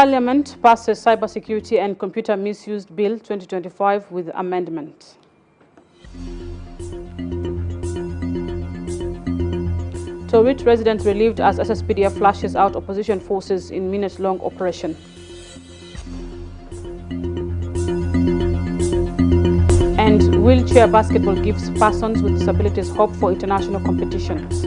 Parliament passes Cybersecurity and Computer Misuse Bill 2025 with amendment. Towit residents relieved as SSPDF flashes out opposition forces in minute-long operation. And wheelchair basketball gives persons with disabilities hope for international competitions.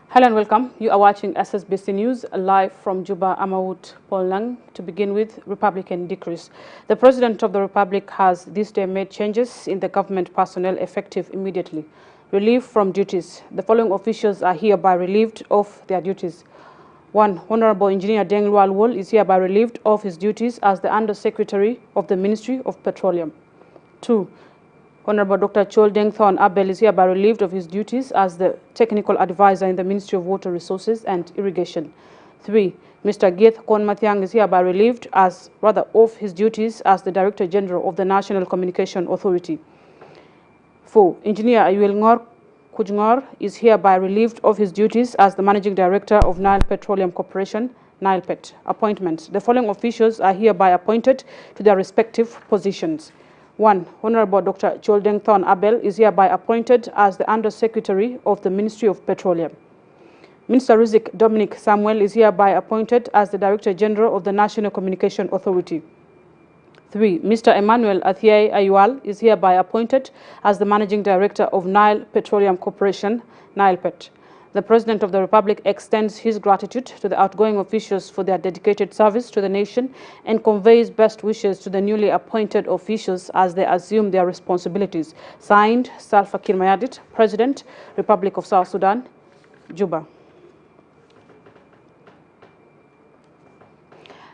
Hello and welcome. You are watching SSBC News live from Juba, Amaut, Polnang. To begin with, Republican decrees. The President of the Republic has this day made changes in the government personnel effective immediately. Relief from duties. The following officials are hereby relieved of their duties. 1. Honorable Engineer Deng Lualwol is hereby relieved of his duties as the Under-Secretary of the Ministry of Petroleum. 2. Honorable Dr. Chol Deng Thorn Abel is hereby relieved of his duties as the Technical Advisor in the Ministry of Water Resources and Irrigation. 3. Mr. Geth Kon Mathiang is hereby relieved of his duties as the Director General of the National Communication Authority. 4. Engineer Ayuel Ngor Kujngor is hereby relieved of his duties as the Managing Director of Nile Petroleum Corporation, NilePet. Appointments. The following officials are hereby appointed to their respective positions. 1. Honorable Dr. Chol Deng Thorn Abel is hereby appointed as the Under-Secretary of the Ministry of Petroleum. Minister Rizik Dominic Samuel is hereby appointed as the Director General of the National Communication Authority. 3. Mr. Emmanuel Athiaye Ayual is hereby appointed as the Managing Director of Nile Petroleum Corporation, NilePet. The President of the Republic extends his gratitude to the outgoing officials for their dedicated service to the nation and conveys best wishes to the newly appointed officials as they assume their responsibilities. Signed, Salva Kiir Mayardit, President, Republic of South Sudan, Juba.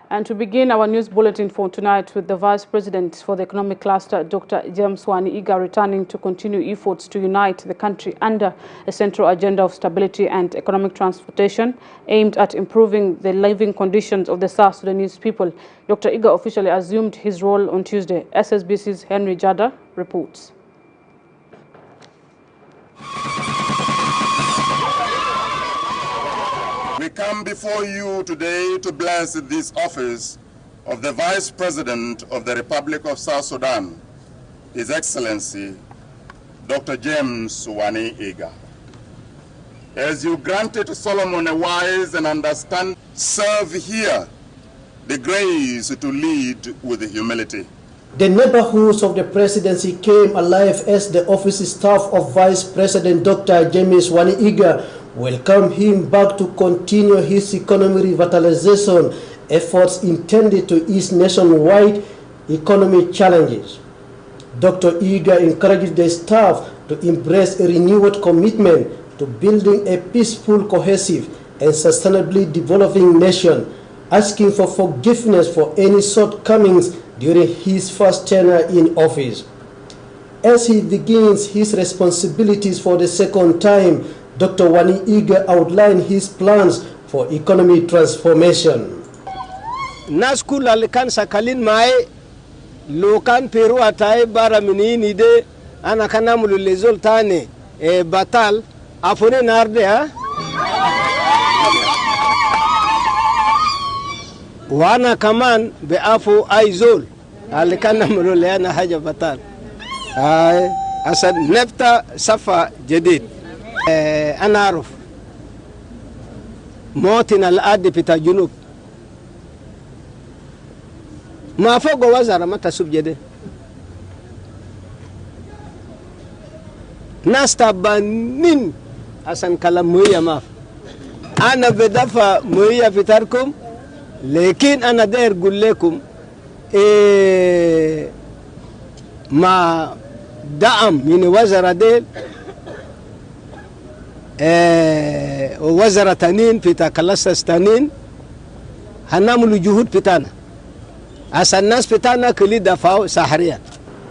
And to begin our news bulletin for tonight with the Vice President for the Economic Cluster, Dr. James Wani-Iga, returning to continue efforts to unite the country under a central agenda of stability and economic transportation aimed at improving the living conditions of the South Sudanese people. Dr. Iga officially assumed his role on Tuesday. SSBC's Henry Jada reports. We come before you today to bless this office of the Vice President of the Republic of South Sudan, His Excellency, Dr. James Wani-Iga. As you granted Solomon a wise and understanding, serve here the grace to lead with humility. The neighborhoods of the presidency came alive as the office staff of Vice President Dr. James Wani-Iga welcome him back to continue his economic revitalization efforts intended to ease nationwide economic challenges. Dr. Iga encouraged the staff to embrace a renewed commitment to building a peaceful, cohesive, and sustainably developing nation, asking for forgiveness for any shortcomings during his first tenure in office. As he begins his responsibilities for the second time, Dr. Wani-Iga outlined his plans for economic transformation. Naskul alikan sakalin mai lokan peru atai bara minini de anakana mululezol tane batal afone narde ha wana kaman beafu aizol alikana mululena haja batal ay asad nefta safa jadid. أنا أعرف موطن الأرض بتاع الجنوب ما فوق وزارة ما تسوب جده ناس تبانين عشان كلام موية ما أنا بدفع موية في تاركم لكن أنا داير أقول لكم ما دعم من وزارة ديل وزارة تانين بتا كلاس تانين هنعمل جهود بتاعنا عشان الناس بتاعنا كلي دفعوا ساحريا.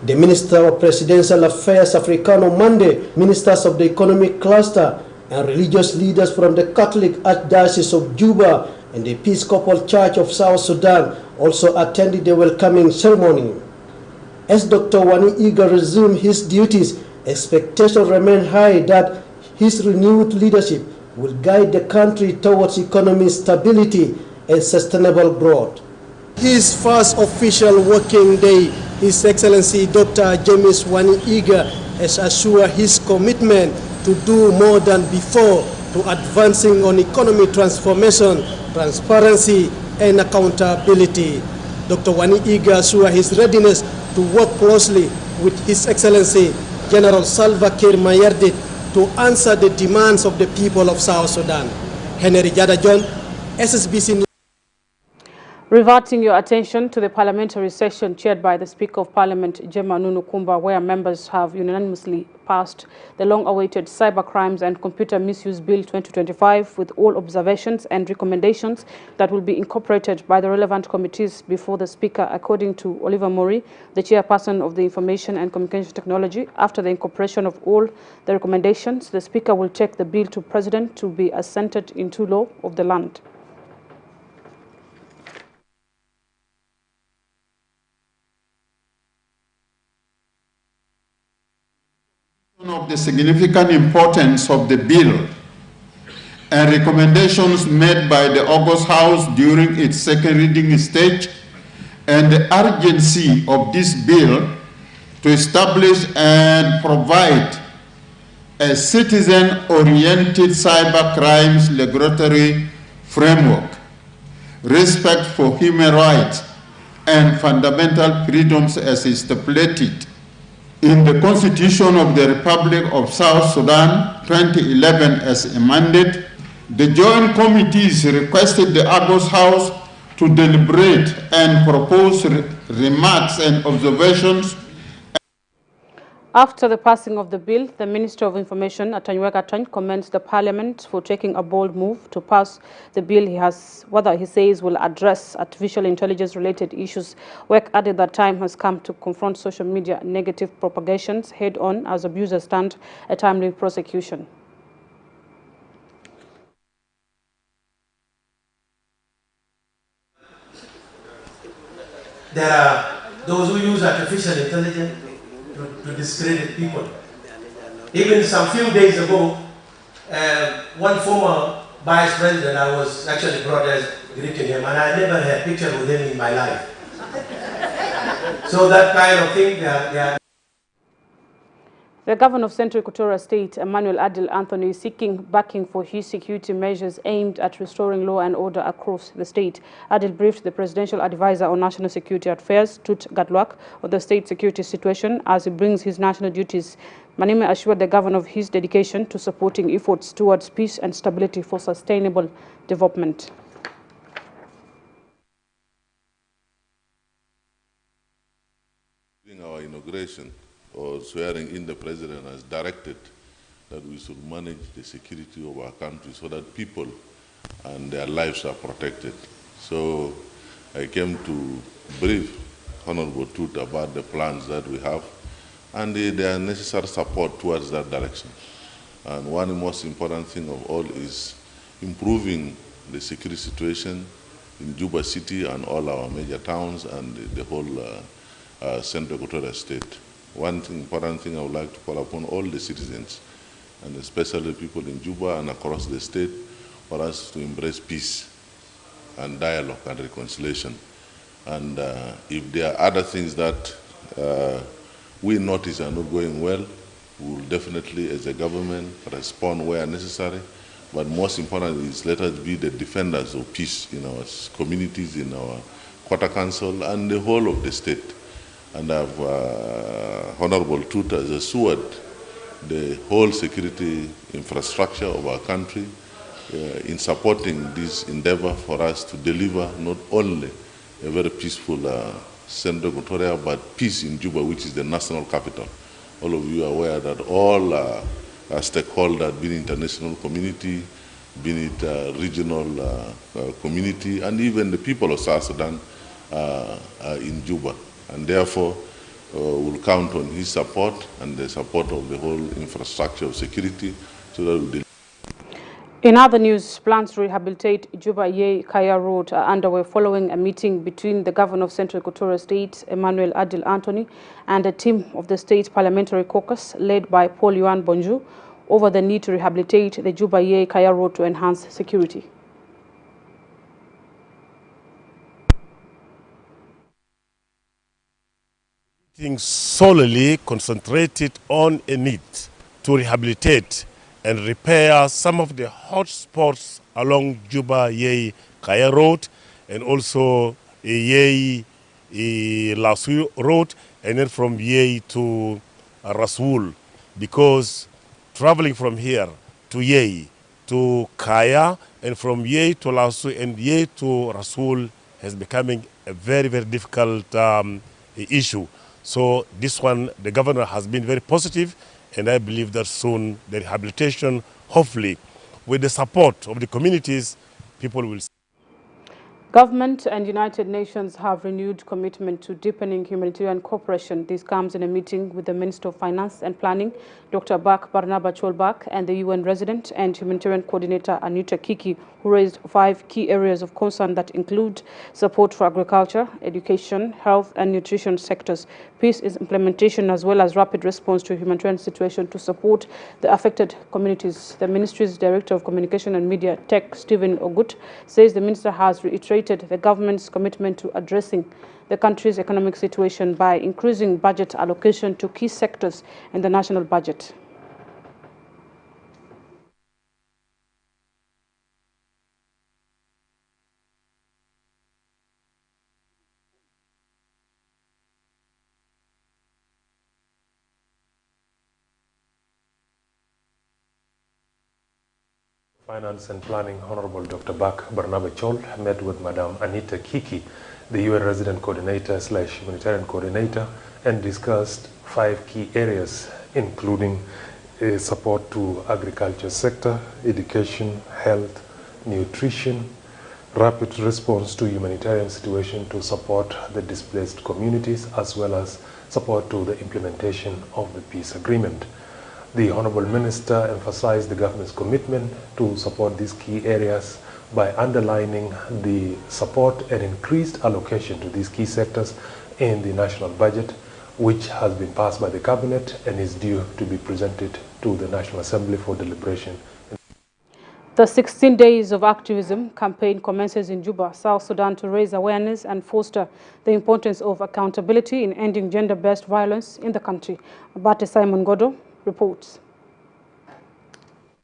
The Minister of Presidential Affairs African on Monday, ministers of the Economic Cluster and religious leaders from the Catholic Archdiocese of Juba and the Episcopal Church of South Sudan also attended the welcoming ceremony. As Dr. Wani-Iga resumed his duties, expectations remain high that his renewed leadership will guide the country towards economic stability and sustainable growth. His first official working day, His Excellency Dr. James Wani Iga has assured his commitment to do more than before to advancing on economic transformation, transparency, and accountability. Dr. Wani Iga assured his readiness to work closely with His Excellency General Salva Kiir Mayardit to answer the demands of the people of South Sudan. Henry Jadajon, SSBC News. Reverting your attention to the parliamentary session chaired by the Speaker of Parliament, Gemma Nunukumba, where members have unanimously passed the long-awaited Cyber Crimes and Computer Misuse Bill 2025 with all observations and recommendations that will be incorporated by the relevant committees before the Speaker, according to Oliver Mori, the chairperson of the Information and Communication Technology. After the incorporation of all the recommendations, the Speaker will take the bill to President to be assented into law of the land. Of the significant importance of the bill and recommendations made by the August House during its second reading stage, and the urgency of this bill to establish and provide a citizen-oriented cyber crimes regulatory framework, respect for human rights and fundamental freedoms as stipulated in the Constitution of the Republic of South Sudan 2011 as amended. The joint committees requested the August House to deliberate and propose remarks and observations. After the passing of the bill, the Minister of Information, Atanyuega Atany, commends the Parliament for taking a bold move to pass the bill. He says will address artificial intelligence-related issues. Work added that time has come to confront social media negative propagations head-on as abusers stand a timely prosecution. There are those who use artificial intelligence to discredit people. Even some few days ago, one former vice president, I was actually brought as greeting him, and I never had a picture with him in my life. So that kind of thing, they are. The governor of Central Equatoria State, Emmanuel Adil Anthony, is seeking backing for his security measures aimed at restoring law and order across the state. Adil briefed the Presidential Advisor on National Security Affairs, Tut Gadluak, on the state security situation as he brings his national duties. Manime assured the governor of his dedication to supporting efforts towards peace and stability for sustainable development. During our inauguration, or swearing in, the president has directed that we should manage the security of our country so that people and their lives are protected. So I came to brief Honorable Tut about the plans that we have and their necessary support towards that direction. And one most important thing of all is improving the security situation in Juba City and all our major towns and the whole Central Equatoria State. One important thing I would like to call upon all the citizens, and especially people in Juba and across the state, for us to embrace peace and dialogue and reconciliation. And if there are other things that we notice are not going well, we will definitely, as a government, respond where necessary. But most importantly is let us be the defenders of peace in our communities, in our quarter council, and the whole of the state. And Honorable Tut has assured the whole security infrastructure of our country in supporting this endeavor for us to deliver not only a very peaceful Central Equatoria, but peace in Juba, which is the national capital. All of you are aware that all stakeholders, being international community, being it regional community, and even the people of South Sudan are in Juba. And therefore, we'll count on his support and the support of the whole infrastructure of security so that we'll. In other news, plans to rehabilitate Juba-Ye-Kaya Road are underway following a meeting between the governor of Central Equatoria State, Emmanuel Adil Anthony, and a team of the state parliamentary caucus led by Paul Yuan Bonju, over the need to rehabilitate the Juba-Yei-Kaya road to enhance security. Solely concentrated on a need to rehabilitate and repair some of the hotspots along Juba-Yei-Kaya road and also Yei-Lasu road, and then from Yei to Rasul, because traveling from here to Yei to Kaya and from Yei to Lasu and Yei to Rasul has becoming a very, very difficult issue. So this one, the governor has been very positive, and I believe that soon the rehabilitation, hopefully, with the support of the communities, people will see. Government and United Nations have renewed commitment to deepening humanitarian cooperation. This comes in a meeting with the Minister of Finance and Planning, Dr. Barnaba Cholbak, and the UN Resident and Humanitarian Coordinator, Anita Kiki, who raised 5 key areas of concern that include support for agriculture, education, health and nutrition sectors, peace implementation, as well as rapid response to humanitarian situation to support the affected communities. The Ministry's Director of Communication and Media, Tech, Stephen Ogut, says the Minister has reiterated the government's commitment to addressing the country's economic situation by increasing budget allocation to key sectors in the national budget. Finance and Planning, Honorable Dr. Barnaba Chol met with Madam Anita Kiki, the UN Resident Coordinator / Humanitarian Coordinator, and discussed 5 key areas, including support to agriculture sector, education, health, nutrition, rapid response to humanitarian situation to support the displaced communities, as well as support to the implementation of the peace agreement. The Honourable Minister emphasized the government's commitment to support these key areas by underlining the support and increased allocation to these key sectors in the national budget, which has been passed by the Cabinet and is due to be presented to the National Assembly for deliberation. The 16 Days of Activism campaign commences in Juba, South Sudan, to raise awareness and foster the importance of accountability in ending gender-based violence in the country. Abate Simon Godo reports.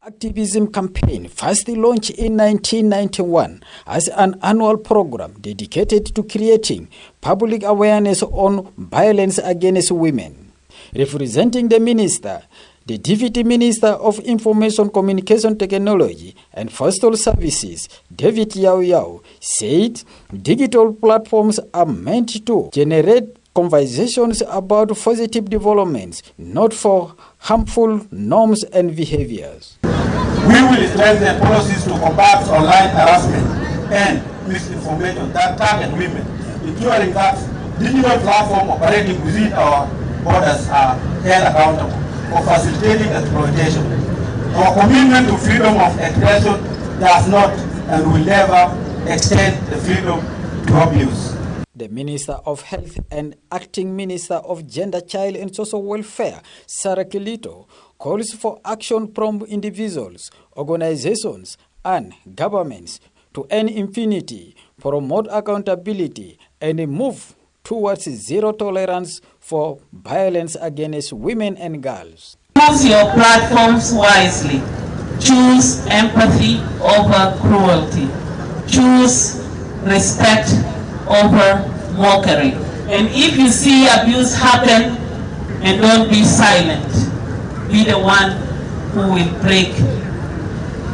Activism campaign, first launched in 1991 as an annual program dedicated to creating public awareness on violence against women. Representing the minister, the Deputy Minister of Information Communication Technology and Postal Services, David Yao Yao, said digital platforms are meant to generate conversations about positive developments, not for harmful norms and behaviors. We will strengthen policies to combat online harassment and misinformation that target women, ensuring that digital platforms operating within our borders are held accountable for facilitating exploitation. Our commitment to freedom of expression does not and will never extend the freedom to abuse. The Minister of Health and Acting Minister of Gender, Child and Social Welfare, Sarah Kilito, calls for action from individuals, organizations, and governments to end impunity, promote accountability, and move towards zero tolerance for violence against women and girls. Use your platforms wisely. Choose empathy over cruelty. Choose respect over mockery. And if you see abuse happen, and don't be silent, be the one who will break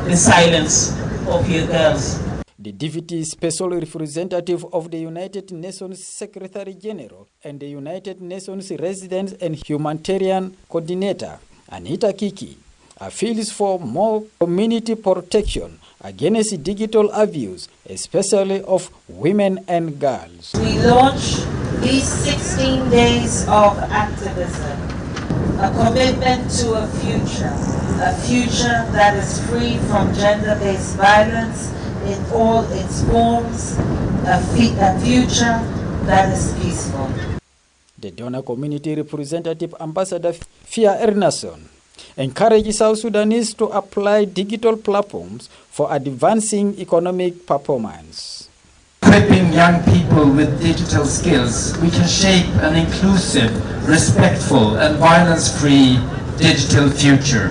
the silence of your girls. The Deputy Special Representative of the United Nations Secretary General and the United Nations Resident and Humanitarian Coordinator, Anita Kiki, appeals for more community protection against digital abuse, especially of women and girls. We launch these 16 days of activism, a commitment to a future that is free from gender-based violence in all its forms, a future that is peaceful. The donor community representative Ambassador Fia Ernason encourage South Sudanese to apply digital platforms for advancing economic performance. Equipping young people with digital skills, we can shape an inclusive, respectful and violence-free digital future.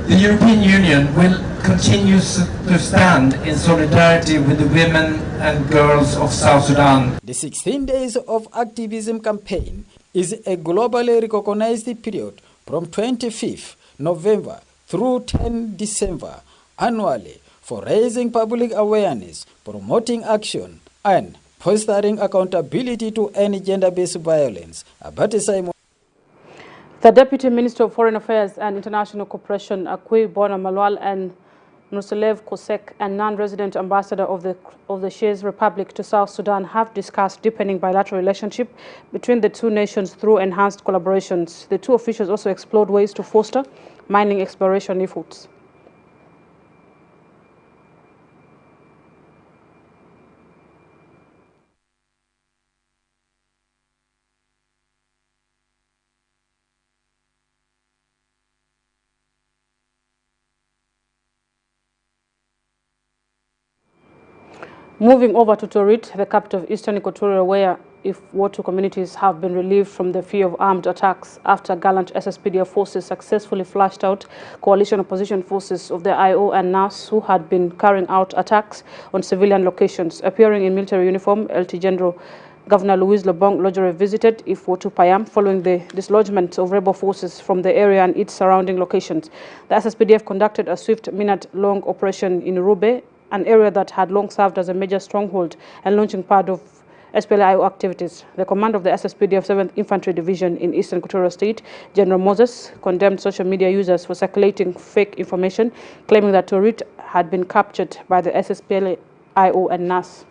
The European Union will continue to stand in solidarity with the women and girls of South Sudan. The 16 Days of Activism campaign is a globally recognized period from 25th November through 10 December annually for raising public awareness, promoting action, and fostering accountability to end gender-based violence. Abate Simon. The Deputy Minister of Foreign Affairs and International Cooperation, Akwi Bona Malwal, and Nusalev Kosek, and non-resident ambassador of the Shares Republic to South Sudan, have discussed deepening bilateral relationship between the two nations through enhanced collaborations. The two officials also explored ways to foster mining exploration efforts. Moving over to Torit, the capital of Eastern Equatoria, where Watu communities have been relieved from the fear of armed attacks after gallant SSPDF forces successfully flashed out coalition opposition forces of the IO and NAS who had been carrying out attacks on civilian locations. Appearing in military uniform, LT General Governor Louise Lebong Lojere visited Watu Payam following the dislodgement of rebel forces from the area and its surrounding locations. The SSPDF conducted a swift minute-long operation in Rube, an area that had long served as a major stronghold and launching part of SPLIO activities. The commander of the SSPDF 7th Infantry Division in Eastern Equatoria State, General Moses, condemned social media users for circulating fake information, claiming that Torit had been captured by the SSPLIO and NAS.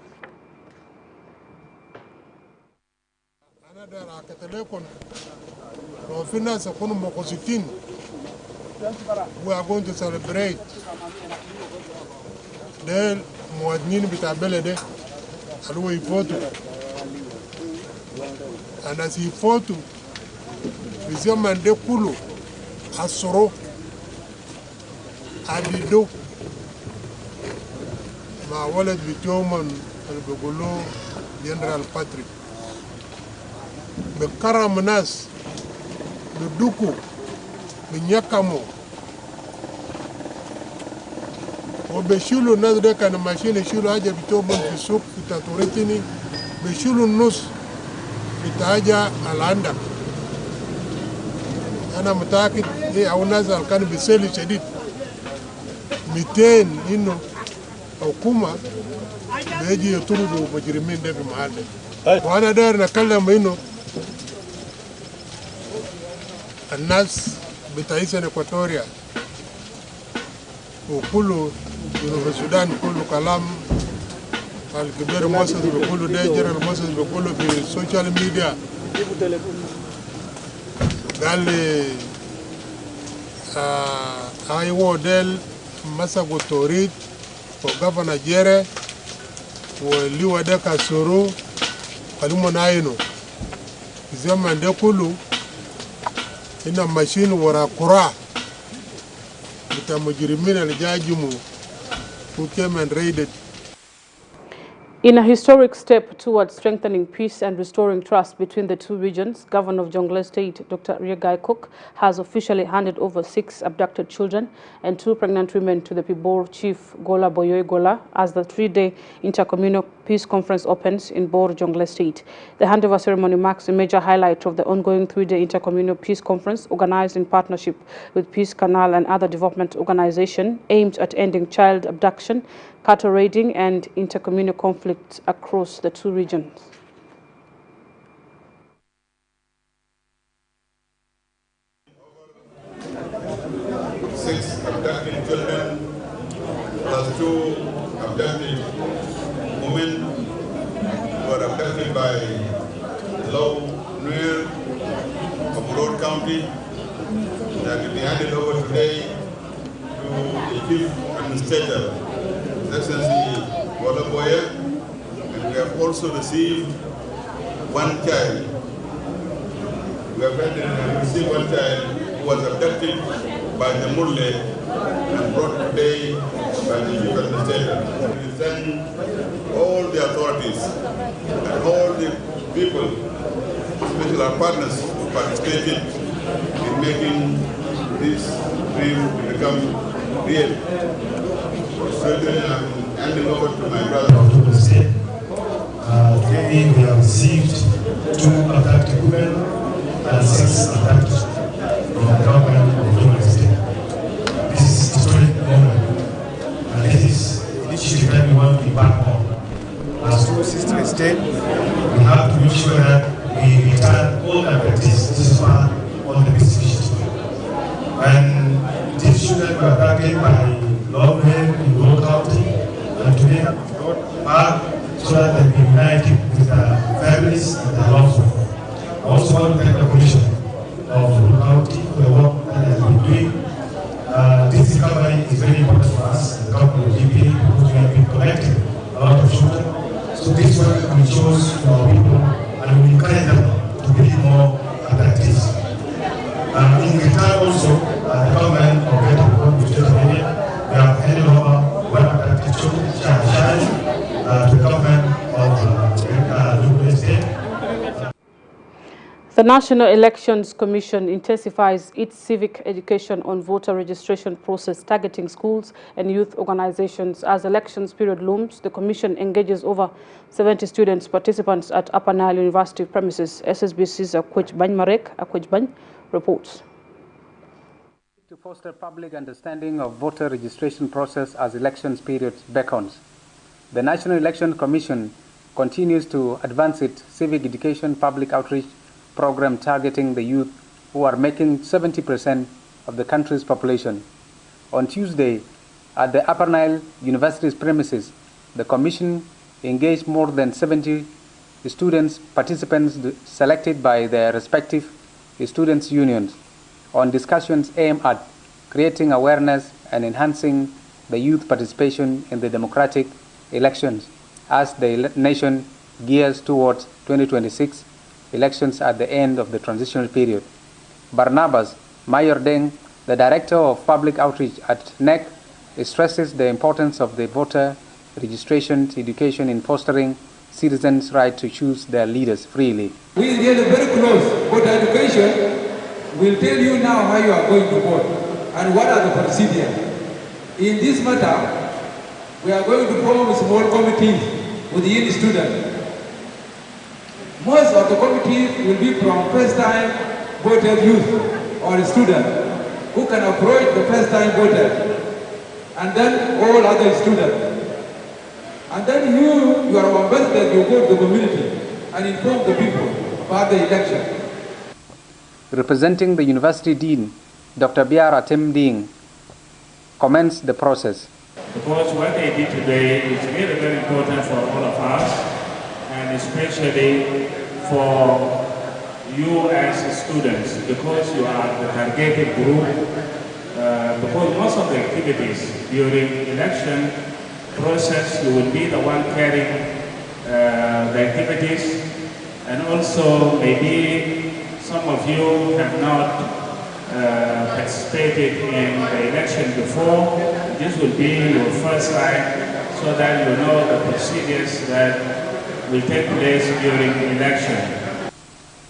We are going to celebrate the muadnin bitabelede aluwa ifotu, and as ifotu bizema nde kulu asoro adido ma walad bitoman albegolo General Patrick bekaram nas beduku benyakamo وبشيلوا الناس ده كانوا ماشيين يشيلوا حاجة بتوبهم في السوق بتاعتورتني بشيلوا النص بتاع حاجة اللي عندك. أنا متأكد إيه أو الناس اللي كانوا بيسيلوا شديد 200 إنه حكومة بيجي يطردوا مجرمين ده في المحل ده. وأنا داير نتكلم إنه الناس بتاع إيسترن إكواتوريا وكله في السودان كله كلام الكبير موسس بيقولوا ده جنرال موسس بيقولوا في السوشيال ميديا قال لي ايوه ديل مسكوا توريد وغفنا جيره واللي ده كسرو قالوا ناينو زمان ده كله إن ماشين ورا قرى بتاع مجرمين اللي جاجموا who came and raided. In a historic step towards strengthening peace and restoring trust between the two regions, Governor of Jonglei State, Dr. Riegai Cook, has officially handed over 6 abducted children and 2 pregnant women to the Pibor Chief Gola Boyoy Gola as the 3-day Intercommunal Peace Conference opens in Bor, Jonglei State. The handover ceremony marks a major highlight of the ongoing 3-day Intercommunal Peace Conference organized in partnership with Peace Canal and other development organizations aimed at ending child abduction, cattle raiding, and intercommunal conflicts across the two regions. Six abducted children plus 2 abducted women who were abducted by Low Nuer of Road County that will be handed over today to the Chief Administrator, His Excellency Wolaboya, and we have also received 1 child. We have received 1 child was abducted by the Murle and brought today by the youth administrator. We thank all the authorities and all the people, especially our partners who participated in making this dream become real. Certainly, I'm handing over to my brother. Today we have received 2 abducted women and 6 abducted from the government of Yobe State. This is a historic moment, and this is an issue that we want to be back on. As to sister state, we have to make sure that we return all abductees. This is part of the business issue. And these children were abducted by lawmen in Gold County, and today have been brought back so that they can unite with their families and their loved ones. I also want to thank the Commission of the County for the work that they have been doing. This recovery is very important for us, the government of GP, because we have been collecting a lot of children. So this work will show to our people and we encourage them to bring more abductees. In return also, the government of the state of India, we have handed over 1 abducted child to the government of Yobe State. The National Elections Commission intensifies its civic education on voter registration process targeting schools and youth organizations. As elections period looms, the Commission engages over 70 students participants at Upper Nile University premises. SSBC's Akwejbany Marek Akwejbany reports. To foster public understanding of voter registration process as elections period beckons, the National Election Commission continues to advance its civic education public outreach program targeting the youth, who are making 70% of the country's population. On Tuesday, at the Upper Nile University's premises, the Commission engaged more than 70 students, participants selected by their respective students' unions, on discussions aimed at creating awareness and enhancing the youth participation in the democratic elections as the nation gears towards 2026 elections at the end of the transitional period. Barnabas Mayordeng, the Director of Public Outreach at NEC, stresses the importance of the voter registration education in fostering citizens' right to choose their leaders freely. We are very close. Voter education will tell you now how you are going to vote and what are the procedures. In this matter, we are going to form small committees within the students. Most of the committees will be from first-time voter youth or students who can approach the first-time voter, and then all other students. And then you are ambassador, you go to the community and inform the people about the election. Representing the University Dean, Dr. Biara Tim Ding, comments the process. Because what they did today is very, very important for all of us, and especially for you as students, because you are the targeted group, because most of the activities during election process, you will be the one carrying the activities, and also maybe some of you have not participated in the election before. This will be your first time, so that you know the procedures that will take place during the election.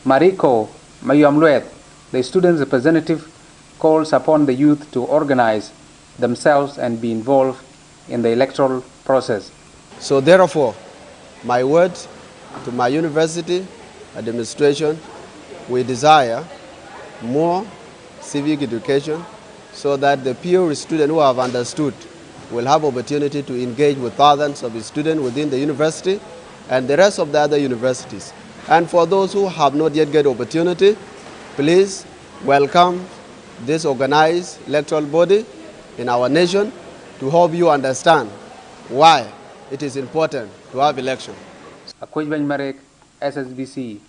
Mariko Mayamluet, the student representative, calls upon the youth to organize themselves and be involved in the electoral process. So therefore, my word to my university administration, we desire more civic education so that the pure students who have understood will have opportunity to engage with thousands of students within the university and the rest of the other universities. And for those who have not yet got opportunity, please welcome this organized electoral body in our nation to help you understand why it is important to have election. Akwejbany Marek, SSBC.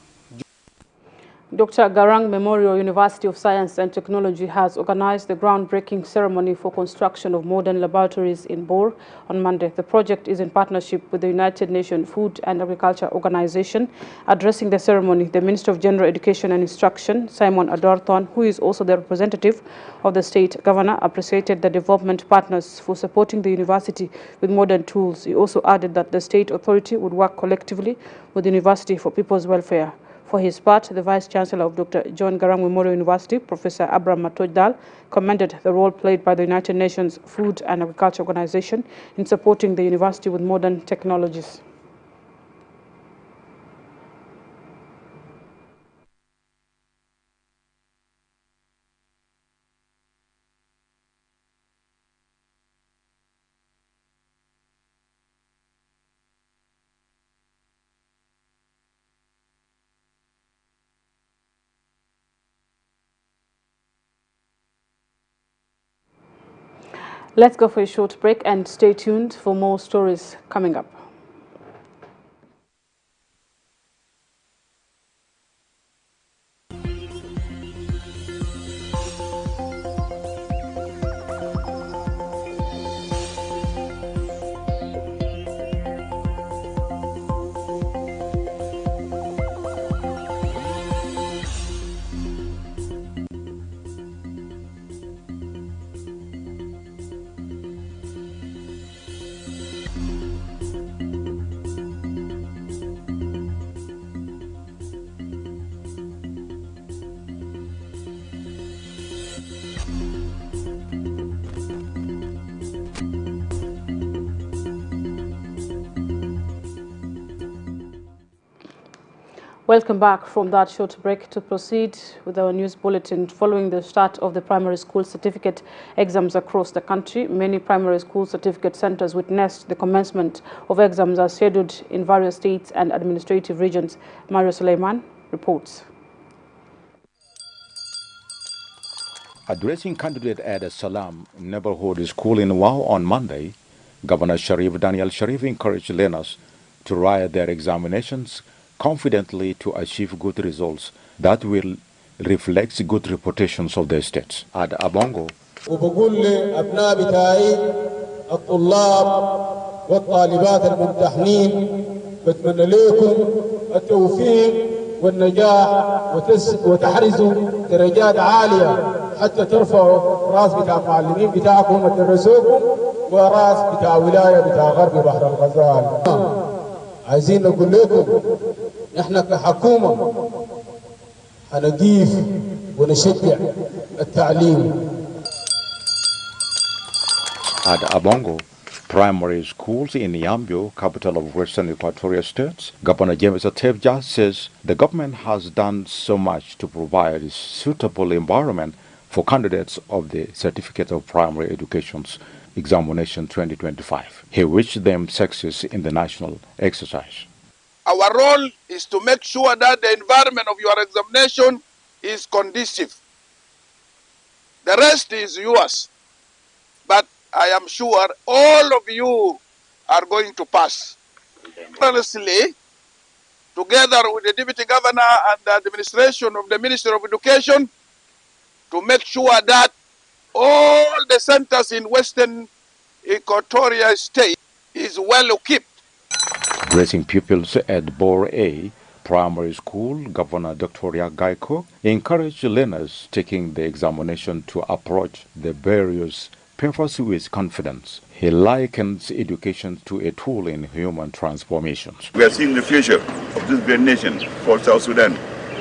Dr. Garang Memorial University of Science and Technology has organized the groundbreaking ceremony for construction of modern laboratories in Bor on Monday. The project is in partnership with the United Nations Food and Agriculture Organization. Addressing the ceremony, the Minister of General Education and Instruction, Simon Adorthon, who is also the representative of the state governor, appreciated the development partners for supporting the university with modern tools. He also added that the state authority would work collectively with the university for people's welfare. For his part, the Vice-Chancellor of Dr. John Garang Memorial University, Professor Abraham Matojdal, commended the role played by the United Nations Food and Agriculture Organization in supporting the university with modern technologies. Let's go for a short break and stay tuned for more stories coming up. Welcome back from that short break to proceed with our news bulletin. Following the start of the primary school certificate exams across the country, many primary school certificate centers witnessed the commencement of exams as scheduled in various states and administrative regions. Mario Suleiman reports. Addressing candidates at a Salam neighborhood school in Wau on Monday, Governor Daniel Sharif encouraged learners to write their examinations confidently to achieve good results that will reflect good reputations of their states. At Abongo, وبقول لأبناء بتاعي الطلاب والطالبات الممتحنين بتمنى لكم التوفيق والنجاح وتحرزوا درجات عالية حتى ترفعوا راس بتاع المعلمين بتاعكم وتدرسوكم وراس بتاع ولاية بتاع غرب بحر الغزال. عايزين نقول لكم احنا كحكومة هنضيف ونشجع التعليم. At Abongo, primary schools in Yambio, capital of Western Equatorial States, Governor James Atebja says the government has done so much to provide a suitable environment for candidates of the Certificate of Primary Education's Examination 2025. He wished them success in the national exercise. Our role is to make sure that the environment of your examination is conducive. The rest is yours. But I am sure all of you are going to pass. Honestly, together with the Deputy Governor and the administration of the Ministry of Education, to make sure that all the centers in Western Equatorial State is well equipped. Addressing pupils at Bor A Primary School, Governor Dr. Gaiko encouraged learners taking the examination to approach the various papers with confidence. He likens education to a tool in human transformations. We are seeing the future of this great nation called South Sudan.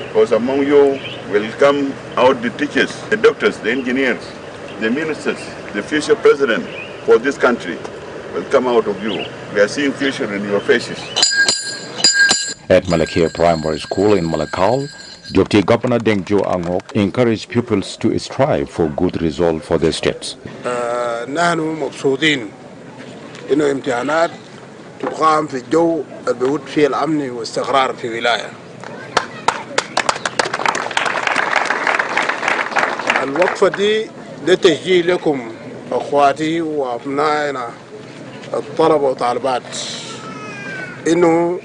Because among you will come out the teachers, the doctors, the engineers, the ministers, the future president for this country will come out of you. We are seeing future in your faces. At Malakir Primary School in Malakal, Deputy Governor Dengjo Angok encouraged pupils to strive for good results for their states. نحن مبسوطين إنه امتحانات تقام في الجو البيود فيه الأمن والاستقرار في ولاية. الوقفة دي ده تشجيع لكم أخواتي وأبنائنا الطلبة وطالبات إنه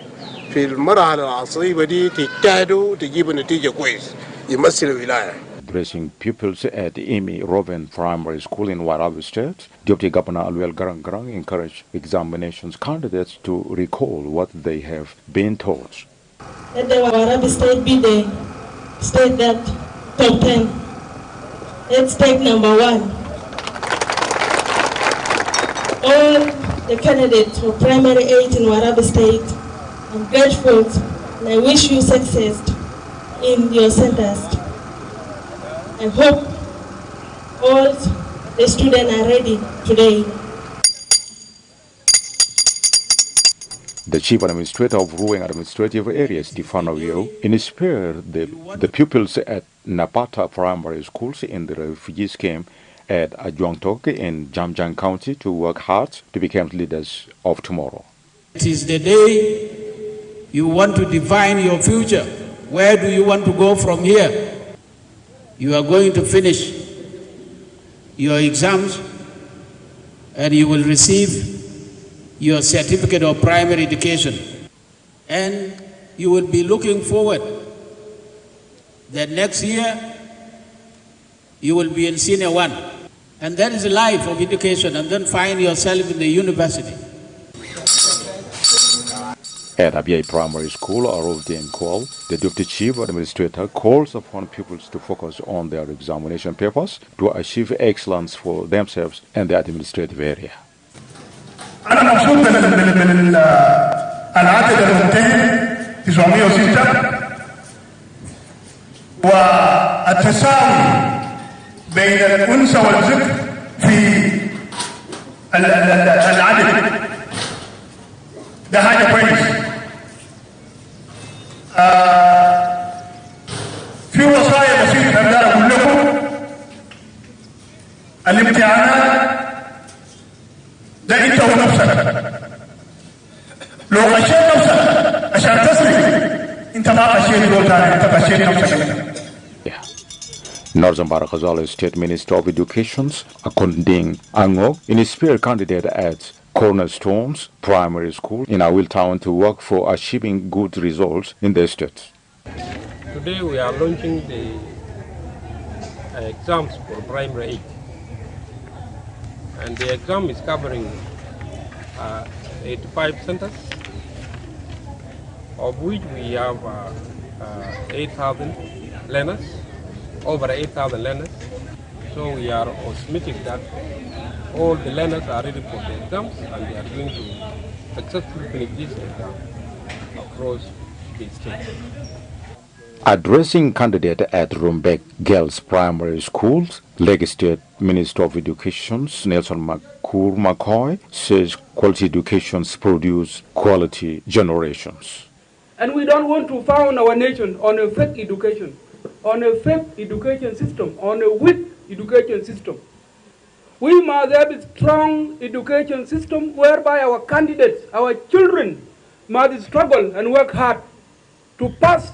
في المرحلة العصيبة دي تجتهدوا وتجيبوا نتيجة كويس يمثل الولاية. Addressing pupils at Imi Robin Primary School in Warabi State, Deputy Governor Aluel Garang encouraged examinations candidates to recall what they have been taught. Let the Warabi State be the state that top 10. Let's take number 1. All the candidates for primary 8 in Warabi State, I'm grateful and I wish you success in your centers. I hope all the students are ready today. The Chief Administrator of Ruling Administrative Area, Stefano Vio, inspired the pupils at Napata Primary Schools in the refugee scheme at Ajwangtok in Jamjang County to work hard to become leaders of tomorrow. It is the day you want to define your future. Where do you want to go from here? You are going to finish your exams and you will receive your certificate of primary education. And you will be looking forward that next year you will be in senior 1. And that is the life of education, and then find yourself in the university. At Abia Primary School, Arovdian Kual, the Deputy Chief Administrator calls upon pupils to focus on their examination papers to achieve excellence for themselves and the administrative area. أنا مبسوط بالعدد المنتهي 906 والتساوي بين الأنثى والذكر في العدد ده حاجة كويس. في وصايا بسيطة أقدر أقول لكم الامتحانات ده أنت ونفسك لو غشيت نفسك عشان تسلك أنت ما غشيت دول تاني أنت غشيت نفسك. Northern Barakazal State Minister of Education, Akonding Ango, inspired candidate at Cornerstones Primary School in Awil Town to work for achieving good results in the state. Today we are launching the exams for primary 8. And the exam is covering 85 centers, of which we have 8,000 learners, over 8,000 learners. So we are optimistic that all the learners are ready for the exams and they are going to successfully finish this exam across the state. Addressing candidate at Rumbek Girls Primary Schools, Lake State Minister of Education Nelson Makur McCoy says quality educations produce quality generations. And we don't want to found our nation on a fake education, on a fake education system, on a weak education system. We must have a strong education system whereby our candidates, our children must struggle and work hard to pass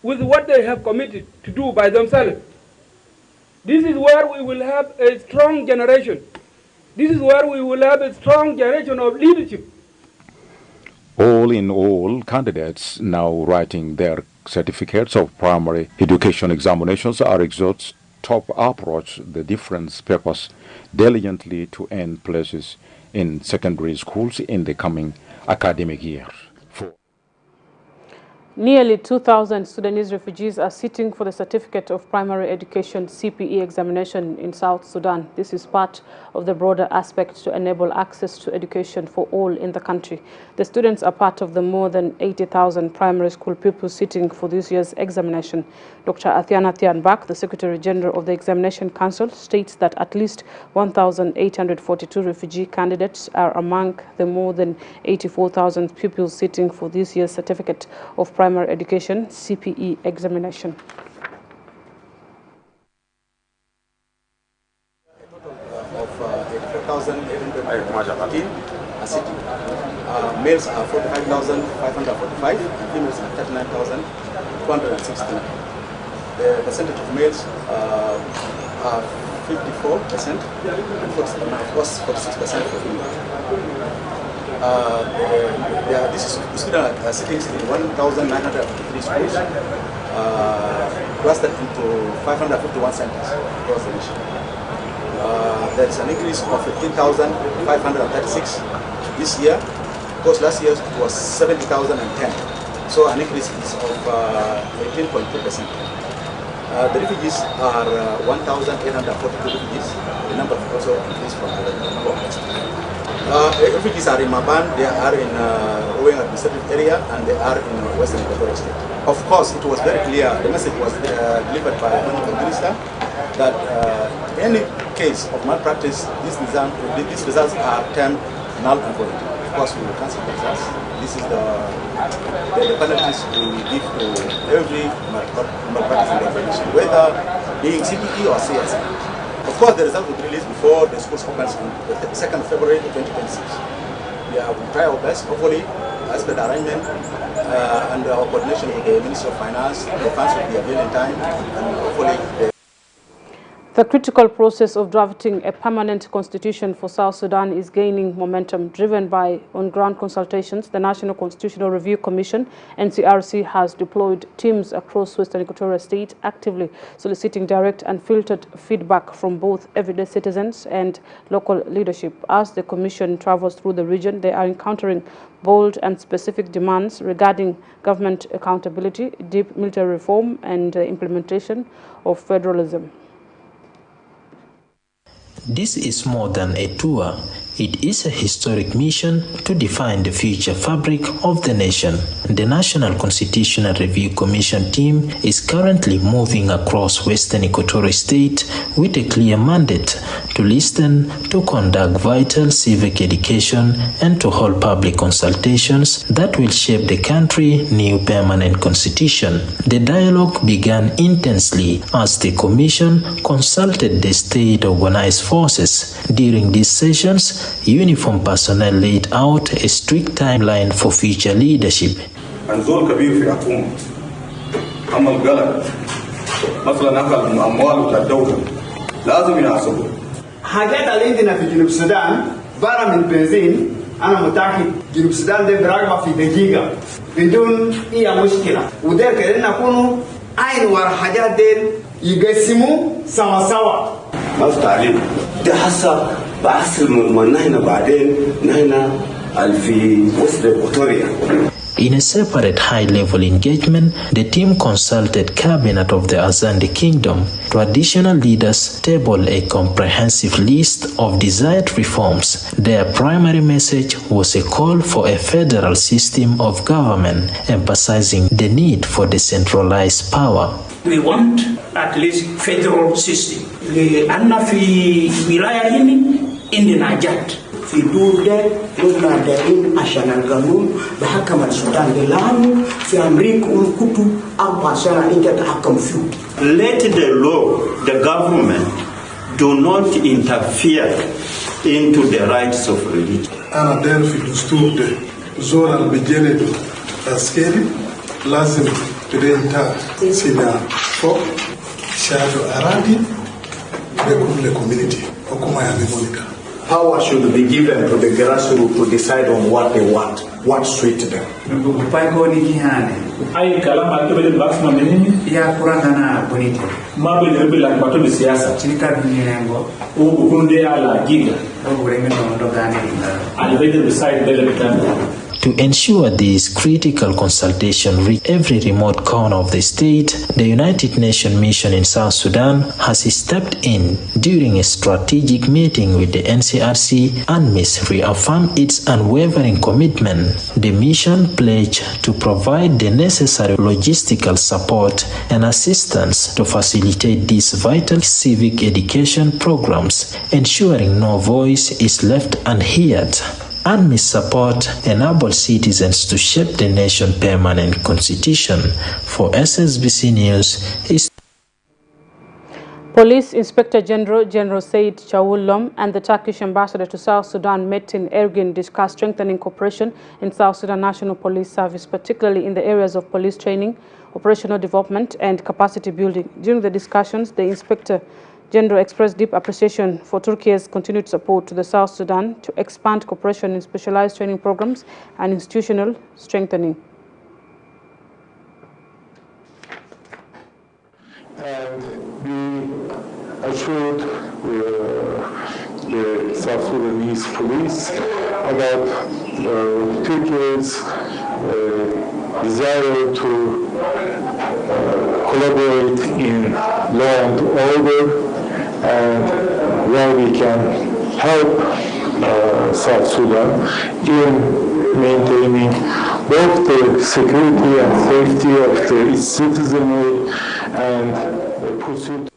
with what they have committed to do by themselves. This is where we will have a strong generation. This is where we will have a strong generation of leadership. All in all, candidates now writing their certificates of primary education examinations are exhorted to approach the different papers diligently to earn places in secondary schools in the coming academic year. Nearly 2,000 Sudanese refugees are sitting for the Certificate of Primary Education CPE examination in South Sudan. This is part of the broader aspect to enable access to education for all in the country. The students are part of the more than 80,000 primary school pupils sitting for this year's examination. Dr. Athiana Thianbak, the Secretary General of the Examination Council, states that at least 1,842 refugee candidates are among the more than 84,000 pupils sitting for this year's Certificate of Primary Education CPE examination. Of 84,815 are sitting. Males are 45,545 and females are 39,216. The percentage of males are 54% and of course 46% for females. This students are sitting in 1,953 schools, clustered into 551 centers across the nation. There is an increase of 15,536 this year, because last year it was 70,010. So an increase of 18.2%. The refugees are 1,842 refugees. The number also increased from the August. Refugees are in Maban, they are in Ruang administrative area, and they are in Western Equatorial State. Of course, it was very clear, the message was delivered by the Minister, that any case of malpractice, these results are termed null and void. Of course, we will cancel the results. This is the penalties we give to every malpractice in the information, whether being CPE or CSE. Of course, the result will be released before the schools opens on the 2nd of February 2026. We will try our best, hopefully, as per the arrangement and our coordination with the Ministry of Finance, the funds will be available in time, and hopefully The critical process of drafting a permanent constitution for South Sudan is gaining momentum. Driven by on-ground consultations, the National Constitutional Review Commission, NCRC, has deployed teams across Western Equatorial State, actively soliciting direct and filtered feedback from both everyday citizens and local leadership. As the Commission travels through the region, they are encountering bold and specific demands regarding government accountability, deep military reform, and the implementation of federalism. This is more than a tour. It is a historic mission to define the future fabric of the nation. The National Constitutional Review Commission team is currently moving across Western Equatorial State with a clear mandate to listen, to conduct vital civic education, and to hold public consultations that will shape the country's new permanent constitution. The dialogue began intensely as the Commission consulted the state organized forces. During these sessions, uniform personnel laid out a strict timeline for future leadership. الزول كبير في حكومة عمل غلط مثلا أخذ من أموال بتاع الدولة لازم يحاسبه. حاجات اللي عندنا في جنوب السودان برا من بنزين أنا متأكد جنوب السودان ده براقبة في دقيقة بدون أي مشكلة وده كده نكونوا عين ورا حاجات ديل يقسموا سوا سوا. ما في تعليم ده حسب بعصر من نحن بعدين نحن في وسط إقواتوريا. In a separate high-level engagement, the team consulted Cabinet of the Azande Kingdom. Traditional leaders tabled a comprehensive list of desired reforms. Their primary message was a call for a federal system of government, emphasizing the need for decentralized power. We want at least federal system. لأن في ولاية هنا عندنا جات في دور ده كنا دايرين عشان القانون بحكم السودان لأنه في أمريكا والكتب 4 سنة أنت تحكم فيه. Let the law, the government, do not interfere into the rights of religion. أنا داير في الدستور ده زول البجلد عسكري لازم تدينتا سيدا فوق شادو أراضي لكل community حكومة يعني مونيكا. Power should be given to the grassroots to decide on what they want, what suits them. Ay kalam akibele maximum nini? Ya kuranga na bonito. Mabe lebe la bato de siasa. Chika binyengo. Ukunde ala giga. Urenge ndo gani. Alibede decide bele bitana. To ensure this critical consultation reach every remote corner of the state, the United Nations mission in South Sudan has stepped in. During a strategic meeting with the NCRC, UNMISS reaffirmed its unwavering commitment. The mission pledged to provide the necessary logistical support and assistance to facilitate these vital civic education programs, ensuring no voice is left unheard. UNMISS support enables citizens to shape the nation's permanent constitution. For SSBC News, Police Inspector General Said Chawullom and the Turkish ambassador to South Sudan met in Ergin, discussed strengthening cooperation in South Sudan National Police Service, particularly in the areas of police training, operational development, and capacity building. During the discussions, the Inspector General expressed deep appreciation for Turkey's continued support to the South Sudan to expand cooperation in specialized training programs and institutional strengthening. And we assured the South Sudanese police about Turkey's desire to collaborate in law and order, and where we can help South Sudan in maintaining both the security and safety of its citizenry and the pursuit.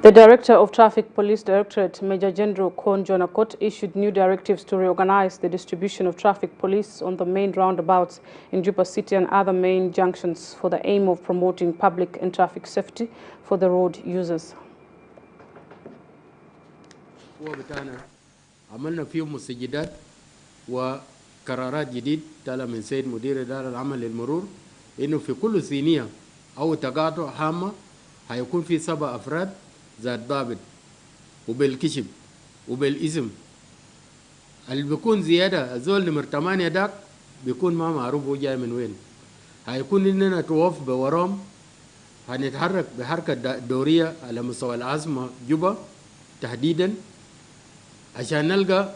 The Director of Traffic Police Directorate, Major General Kon Jonakot, issued new directives to reorganize the distribution of traffic police on the main roundabouts in Juba City and other main junctions for the aim of promoting public and traffic safety for the road users. عملنا فيهم مسجدات وقرارات جديد طالع من سيد مدير إدارة العمل للمرور إنه في كل ثانية أو تقاطع هامة هيكون في 7 أفراد ذات ضابط وبالكشف وبالاسم. اللي بيكون زيادة الزول نمر 8 داك بيكون ما معروف هو جاي من وين. هيكون إننا توقف بورام، هنتحرك بحركة دورية على مستوى العاصمة جوبا تحديدا عشان نلقى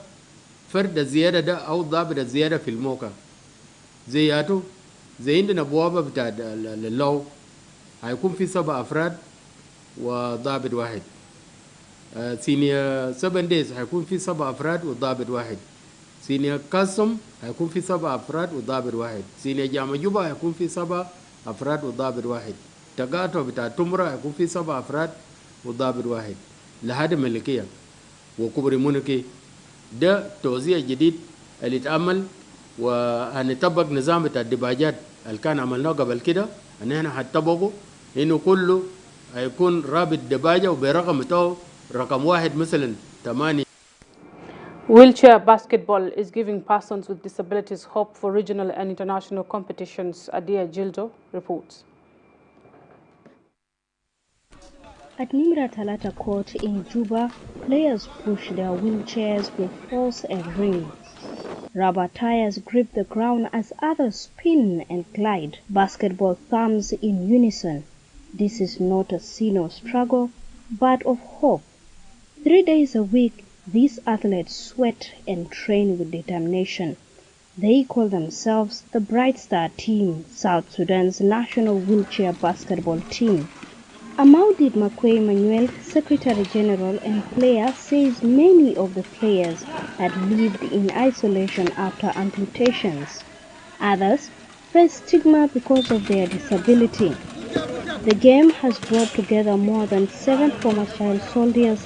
فرد الزيادة ده أو ضابط الزيادة في الموقع. زياته زي عندنا بوابة بتاع اللو هيكون في 7 أفراد وضابط واحد. سينيا 7 دايز هيكون في 7 أفراد وضابط واحد. سينيا كاستم هيكون في 7 أفراد وضابط واحد. سينيا جامعة جوبا هيكون في 7 أفراد وضابط واحد. تقاطع بتاع تمرة هيكون في 7 أفراد وضابط واحد. لحد ملكية وكبري منكي ده توزيع جديد اللي اتعمل، وهنطبق نظام بتاع الدباجات اللي كان عملناه قبل كده ان احنا هنطبقه انه كله هيكون رابط دباجه وبرقم بتاعه رقم 1 مثلا 8. Wheelchair basketball is giving persons with disabilities hope for regional and international competitions. Adia Gildo reports. At Nimra Talata Court in Juba, players push their wheelchairs with force and ring. Rubber tires grip the ground as others spin and glide. Basketball thumbs in unison. This is not a scene of struggle, but of hope. 3 days a week, these athletes sweat and train with determination. They call themselves the Bright Star Team, South Sudan's national wheelchair basketball team. Amaudid Makwe Manuel, Secretary General and player, says many of the players had lived in isolation after amputations. Others face stigma because of their disability. The game has brought together more than 7 former child soldiers,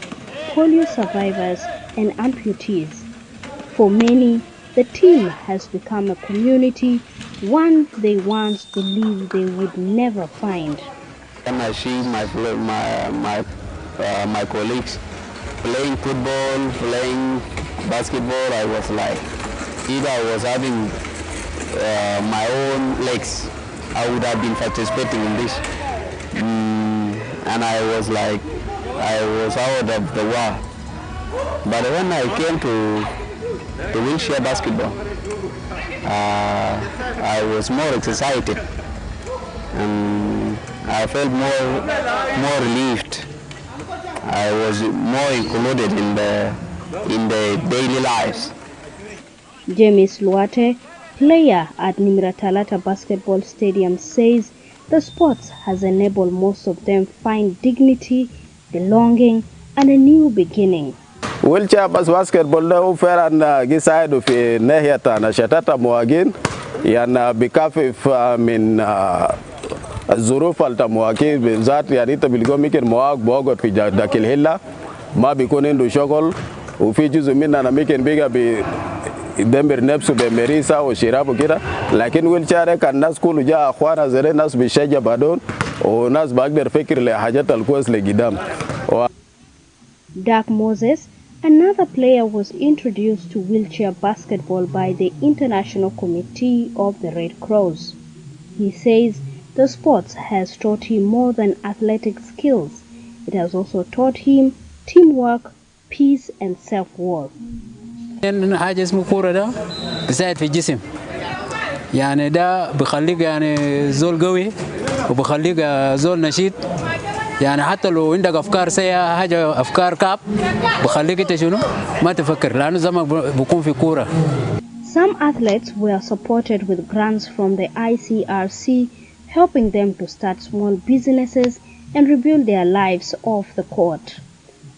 polio survivors, and amputees. For many, the team has become a community, one they once believed they would never find. When I see my colleagues playing football, playing basketball, I was like, either I was having my own legs, I would have been participating in this. And I was like, I was out of the war. But when I came to the wheelchair basketball, I was more excited. And I felt more relieved. I was more included in the daily lives. James Luate, player at Nimra Talata Basketball Stadium, says the sports has enabled most of them find dignity, belonging, and a new beginning. Wheelchair basketball ده فعلا جه ساعده في ناحية نشاطات المواطنين يعني بيخفف من الظروف التمواكين بالذات يعني انت بتلقوا ممكن مواق بوقت في داك الهله ما بيكون عنده شغل وفي جزء مننا ممكن بيجي بيدمر نفسه بمريسه وشراب وكده لكن ويلشير كان الناس كله جاء اخوانا زي الناس بيشجع بعدون وناس بقدر فكر لحاجات الكويس لقدام. Dark Moses, another player, was introduced to wheelchair basketball by the International Committee of the Red Cross. He says the sport has taught him more than athletic skills. It has also taught him teamwork, peace, and self-worth. حاجة اسمه كورة ده بيساعد في الجسم يعني ده بيخليك يعني زول قوي وبيخليك زول نشيط يعني حتى لو عندك أفكار سيئة حاجة أفكار كاب بيخليك أنت شنو ما تفكر لأنه زمان بيكون في كورة. Some athletes were supported with grants from the ICRC, helping them to start small businesses and rebuild their lives off the court.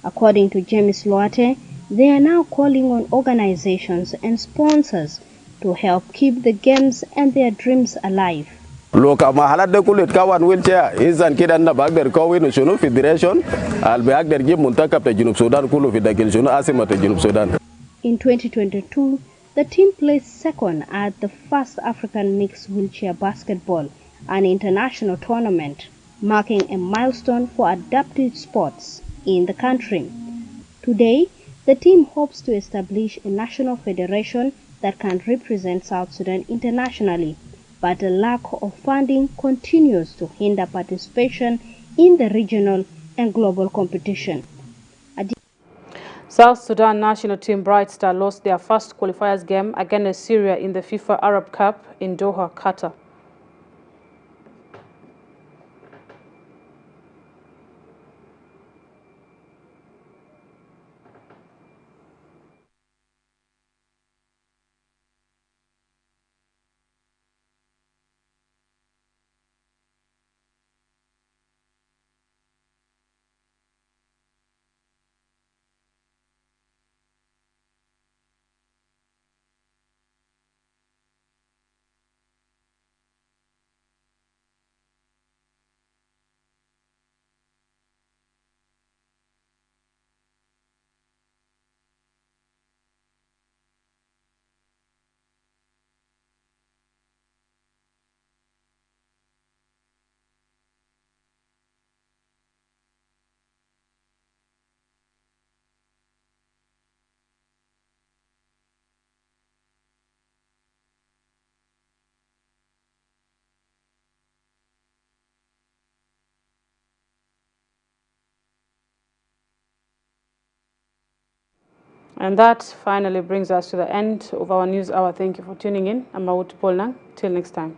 According to James Loate, they are now calling on organizations and sponsors to help keep the games and their dreams alive. Loka mahalat de kulit kawan wheelchair izan kidan na bagder kawin shunu federation al bagder gib muntakab ta Junub Sudan kulu fi dakil shunu asima ta Junub Sudan. In 2022, the team placed second at the first African Mixed Wheelchair Basketball, an international tournament, marking a milestone for adapted sports in the country. Today, the team hopes to establish a national federation that can represent South Sudan internationally, but the lack of funding continues to hinder participation in the regional and global competition. South Sudan national team Bright Star lost their first qualifiers game against Syria in the FIFA Arab Cup in Doha, Qatar. And that finally brings us to the end of our news hour. Thank you for tuning in. I'm Maud Polnang. Till next time.